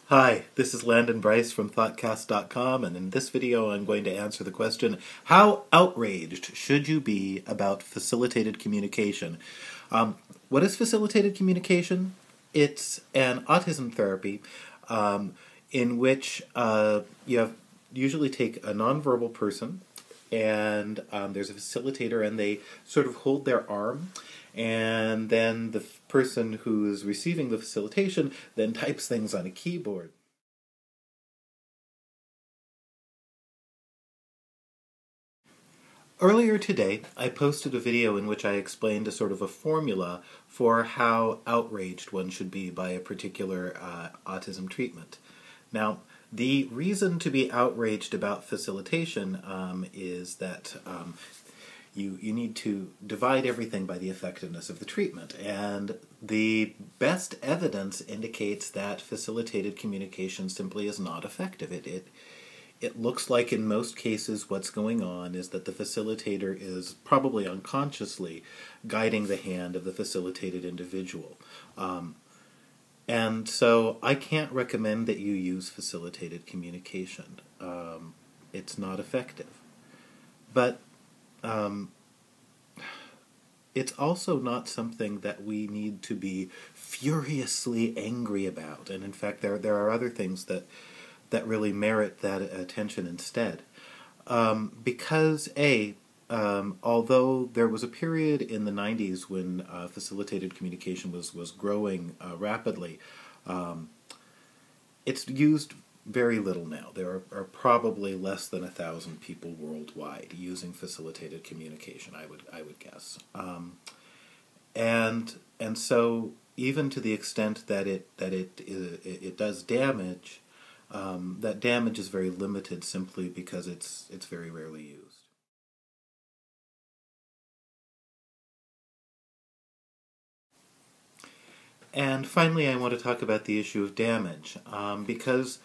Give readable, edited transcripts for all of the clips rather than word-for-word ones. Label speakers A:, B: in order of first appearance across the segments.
A: Hi, this is Landon Bryce from thAutcast.com, and in this video I'm going to answer the question, how outraged should you be about facilitated communication? What is facilitated communication? It's an autism therapy in which you usually take a nonverbal person, and there's a facilitator, and they sort of hold their arm, and then the person who is receiving the facilitation then types things on a keyboard. Earlier today, I posted a video in which I explained a sort of a formula for how outraged one should be by a particular autism treatment. Now, the reason to be outraged about facilitation is that you need to divide everything by the effectiveness of the treatment, and the best evidence indicates that facilitated communication simply is not effective. It looks like in most cases what's going on is that the facilitator is probably unconsciously guiding the hand of the facilitated individual. And so I can't recommend that you use facilitated communication. It's not effective. But it's also not something that we need to be furiously angry about. And in fact, there are other things that really merit that attention instead. Because although there was a period in the 90s when facilitated communication was growing rapidly, it's used very little now. There are probably less than 1,000 people worldwide using facilitated communication, I would guess. And so even to the extent that it does damage, that damage is very limited simply because it's very rarely used. And finally, I want to talk about the issue of damage, because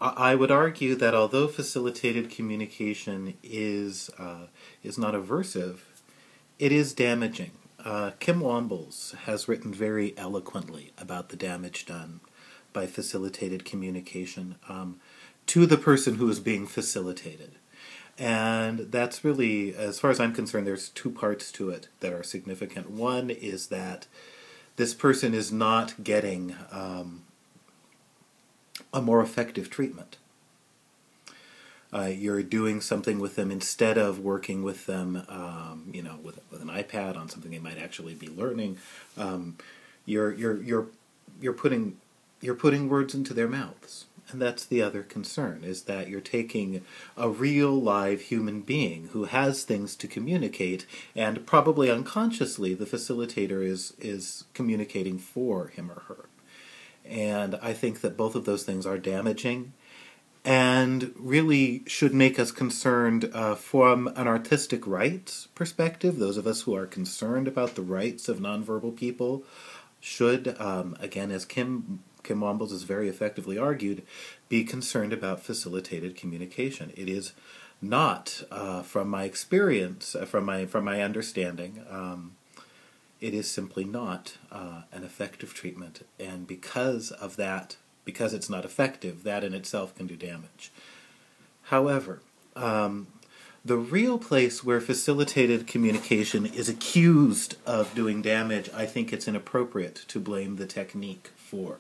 A: I would argue that although facilitated communication is not aversive, it is damaging. Kim Wombles has written very eloquently about the damage done by facilitated communication to the person who is being facilitated. And that's really, as far as I'm concerned, there's two parts to it that are significant. One is that this person is not getting a more effective treatment. You're doing something with them instead of working with them, with an iPad on something they might actually be learning. You're putting words into their mouths, and that's the other concern: is that you're taking a real, live human being who has things to communicate, and probably unconsciously, the facilitator is communicating for him or her. And I think that both of those things are damaging and really should make us concerned from an artistic rights perspective. Those of us who are concerned about the rights of nonverbal people should, again, as Kim Wombles has very effectively argued, be concerned about facilitated communication. It is not, from my experience, from my understanding, it is simply not an effective treatment, and because of that, because it's not effective, that in itself can do damage. However, the real place where facilitated communication is accused of doing damage, I think it's inappropriate to blame the technique for.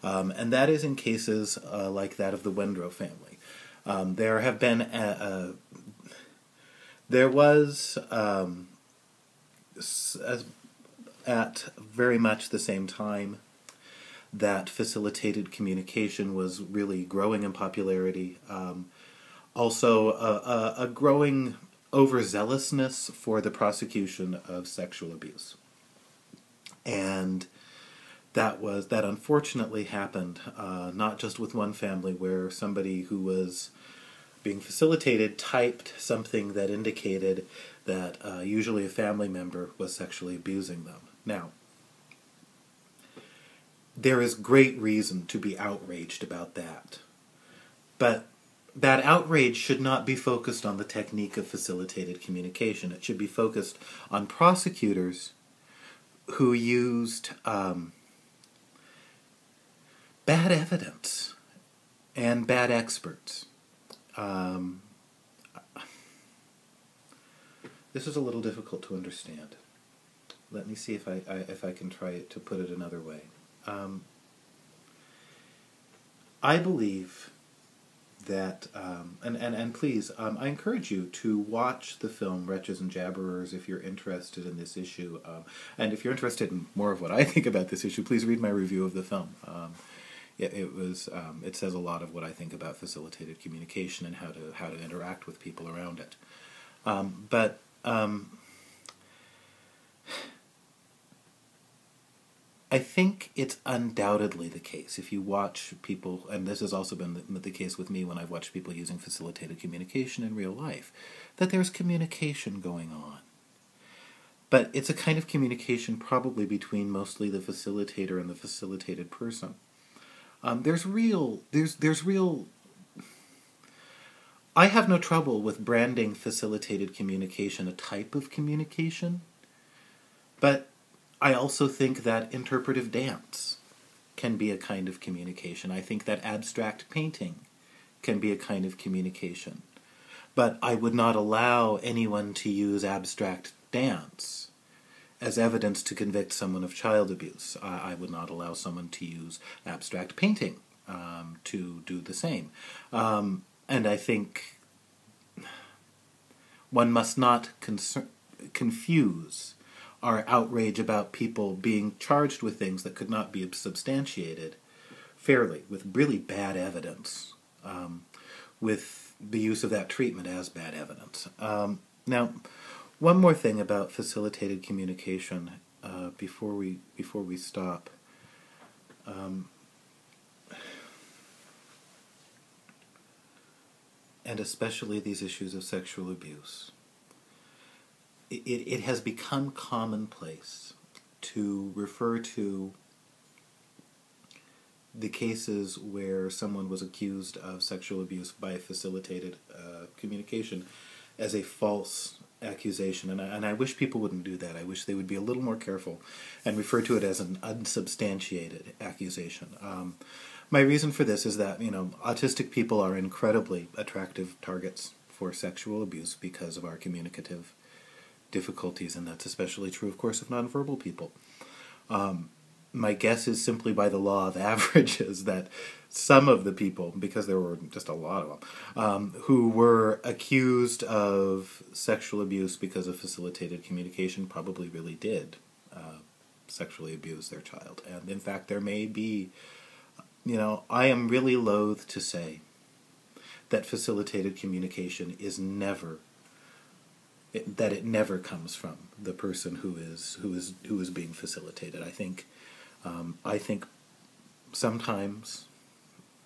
A: And that is in cases like that of the Wendrow family. There have been, there was, at very much the same time that facilitated communication was really growing in popularity, also a growing overzealousness for the prosecution of sexual abuse. And that unfortunately happened not just with one family, where somebody who was being facilitated typed something that indicated that usually a family member was sexually abusing them. Now, there is great reason to be outraged about that, but that outrage should not be focused on the technique of facilitated communication. It should be focused on prosecutors who used bad evidence and bad experts. Um, this is a little difficult to understand. Let me see if I can try to put it another way. I believe that, and please, I encourage you to watch the film Wretches and Jabberers if you're interested in this issue. And if you're interested in more of what I think about this issue, please read my review of the film. It says a lot of what I think about facilitated communication and how to interact with people around it. But I think it's undoubtedly the case, if you watch people, and this has also been the case with me when I've watched people using facilitated communication in real life, that there's communication going on. But it's a kind of communication probably between mostly the facilitator and the facilitated person. There's real... I have no trouble with branding facilitated communication a type of communication, but I also think that interpretive dance can be a kind of communication. I think that abstract painting can be a kind of communication. But I would not allow anyone to use abstract dance as evidence to convict someone of child abuse. I would not allow someone to use abstract painting to do the same. And I think one must not confuse our outrage about people being charged with things that could not be substantiated fairly, with really bad evidence, with the use of that treatment as bad evidence. Now, one more thing about facilitated communication before we stop. And especially these issues of sexual abuse. It has become commonplace to refer to the cases where someone was accused of sexual abuse by facilitated communication as a false accusation, and I wish people wouldn't do that. I wish they would be a little more careful and refer to it as an unsubstantiated accusation. My reason for this is that, autistic people are incredibly attractive targets for sexual abuse because of our communicative difficulties, and that's especially true, of course, of nonverbal people. My guess is simply by the law of averages that some of the people, because there were just a lot of them, who were accused of sexual abuse because of facilitated communication probably really did sexually abuse their child. And in fact, there may be, I am really loath to say that facilitated communication is never that it never comes from the person who is being facilitated. I think sometimes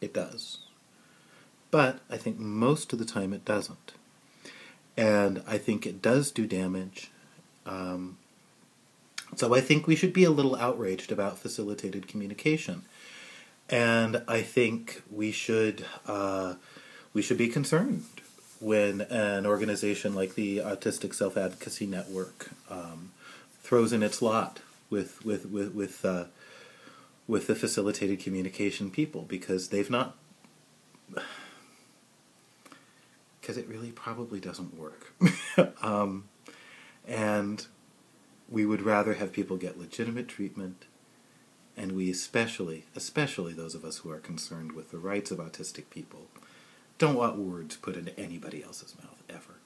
A: it does, but I think most of the time it doesn't, and I think it does do damage. So I think we should be a little outraged about facilitated communication, and I think we should be concerned when an organization like the Autistic Self-Advocacy Network throws in its lot with the facilitated communication people, because it really probably doesn't work. And we would rather have people get legitimate treatment, and we especially those of us who are concerned with the rights of autistic people, don't want words put into anybody else's mouth, ever.